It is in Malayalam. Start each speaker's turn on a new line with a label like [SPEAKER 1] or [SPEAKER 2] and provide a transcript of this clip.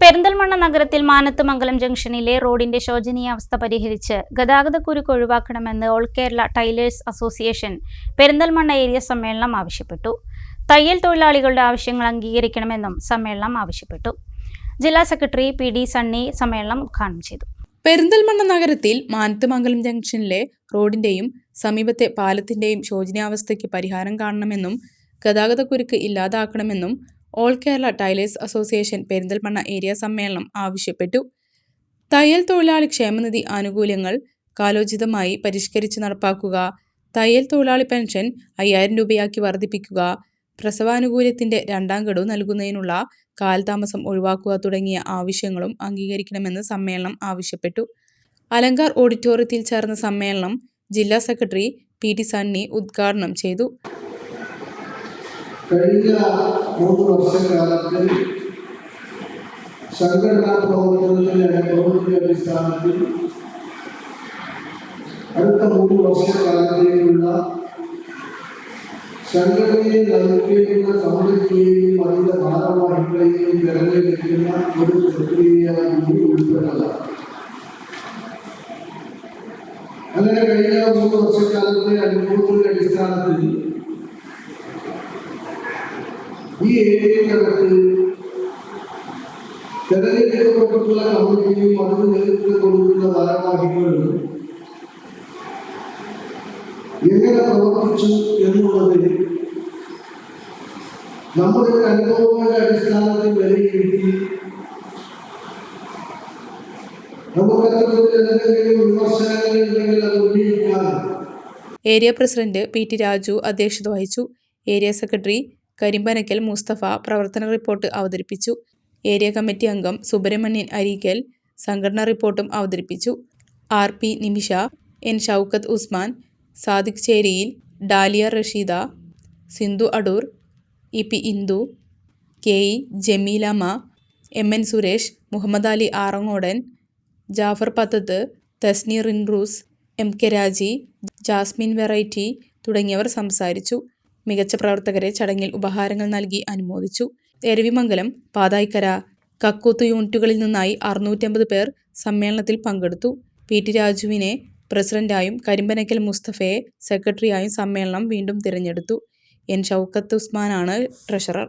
[SPEAKER 1] പെരിന്തൽമണ്ണ നഗരത്തിൽ മാനത്തുമംഗലം ജംഗ്ഷനിലെ റോഡിന്റെ ശോചനീയാവസ്ഥ പരിഹരിച്ച് ഗതാഗതക്കുരുക്ക് ഒഴിവാക്കണമെന്ന് All Kerala Tailors Association Perinthalmanna area സമ്മേളനം ആവശ്യപ്പെട്ടു. തയ്യൽ തൊഴിലാളികളുടെ ആവശ്യങ്ങൾ അംഗീകരിക്കണമെന്നും സമ്മേളനം ആവശ്യപ്പെട്ടു. ജില്ലാ സെക്രട്ടറി പി ഡി സണ്ണി സമ്മേളനം ഉദ്ഘാടനം ചെയ്തു.
[SPEAKER 2] പെരിന്തൽമണ്ണ നഗരത്തിൽ മാനത്തുമംഗലം ജംഗ്ഷനിലെ റോഡിന്റെയും സമീപത്തെ പാലത്തിന്റെയും ശോചനീയാവസ്ഥയ്ക്ക് പരിഹാരം കാണണമെന്നും ഗതാഗതക്കുരുക്ക് ഇല്ലാതാക്കണമെന്നും All Kerala Tailors Association Perinthalmanna area സമ്മേളനം ആവശ്യപ്പെട്ടു. തയ്യൽ തൊഴിലാളി ക്ഷേമനിധി ആനുകൂല്യങ്ങൾ കാലോചിതമായി പരിഷ്കരിച്ച് നടപ്പാക്കുക, തയ്യൽ തൊഴിലാളി പെൻഷൻ 5000 രൂപയാക്കി വർദ്ധിപ്പിക്കുക, പ്രസവാനുകൂല്യത്തിന്റെ 2ാം ഗഡു നൽകുന്നതിനുള്ള കാലതാമസം ഒഴിവാക്കുക തുടങ്ങിയ ആവശ്യങ്ങളും അംഗീകരിക്കണമെന്ന് സമ്മേളനം ആവശ്യപ്പെട്ടു. അലങ്കാർ ഓഡിറ്റോറിയത്തിൽ ചേർന്ന സമ്മേളനം ജില്ലാ സെക്രട്ടറി പി ടി സണ്ണി ഉദ്ഘാടനം ചെയ്തു.
[SPEAKER 3] കഴിഞ്ഞ 3 വർഷക്കാലത്തിൽ സംഘടനാ പ്രവർത്തനത്തിന്റെ അടിസ്ഥാനത്തിൽ അടുത്ത 3 വർഷക്കാലത്തേക്കുള്ള സംഘടനയെ നയിക്കുന്ന കമ്മിറ്റിയെയും അതിന്റെ ഭാരവാഹികളെയും തിരഞ്ഞെടുക്കുന്ന ഒരു പ്രക്രിയയായി ഉൾപ്പെട്ടതാണ്. അങ്ങനെ കഴിഞ്ഞ 3 വർഷക്കാലത്തെ അനുഭവത്തിന്റെ അടിസ്ഥാനത്തിൽ ഈ ഏരിയക്കകത്ത് തെരഞ്ഞെടുക്കപ്പെട്ടിട്ടുള്ള കമ്മിറ്റിയും അതിന് നേതൃത്വം കൊടുക്കുന്ന ഭാരവാഹികളും എങ്ങനെ പ്രവർത്തിച്ചു എന്നുള്ളത് നമ്മുടെ അനുഭവങ്ങളുടെ അടിസ്ഥാനത്തിൽ വിലയിരുത്തി നമുക്ക് എന്തെങ്കിലും വിമർശനങ്ങൾ ഉണ്ടെങ്കിൽ അത് ഉന്നയിക്കാൻ
[SPEAKER 2] area president P T Raju അധ്യക്ഷത വഹിച്ചു. ഏരിയ സെക്രട്ടറി കരിമ്പനക്കൽ മുസ്തഫ പ്രവർത്തന റിപ്പോർട്ട് അവതരിപ്പിച്ചു. ഏരിയ കമ്മിറ്റി അംഗം സുബ്രഹ്മണ്യൻ അരീക്കൽ സംഘടനാ റിപ്പോർട്ടും അവതരിപ്പിച്ചു. R P Nimisha, N Shoukath Usman, Sadiq Cheriyil, Daliya Rasheeda, Sindhu Adoor, E P Indu, K E Jameelamma, M N Suresh, Muhammad Ali Arangodan, Jafar Pathath, Tasneer Inroos, M K Raji, Jasmin Variety തുടങ്ങിയവർ സംസാരിച്ചു. മികച്ച പ്രവർത്തകരെ ചടങ്ങിൽ ഉപഹാരങ്ങൾ നൽകി അനുമോദിച്ചു. എരവിമംഗലം, പാതായ്ക്കര, കക്കൂത്ത് യൂണിറ്റുകളിൽ നിന്നായി 650 പേർ സമ്മേളനത്തിൽ പങ്കെടുത്തു. പി ടി രാജുവിനെ പ്രസിഡന്റായും കരിമ്പനക്കൽ മുസ്തഫയെ സെക്രട്ടറിയായും സമ്മേളനം വീണ്ടും തിരഞ്ഞെടുത്തു. എൻ ഷൗക്കത്ത് ഉസ്മാനാണ് ട്രഷറർ.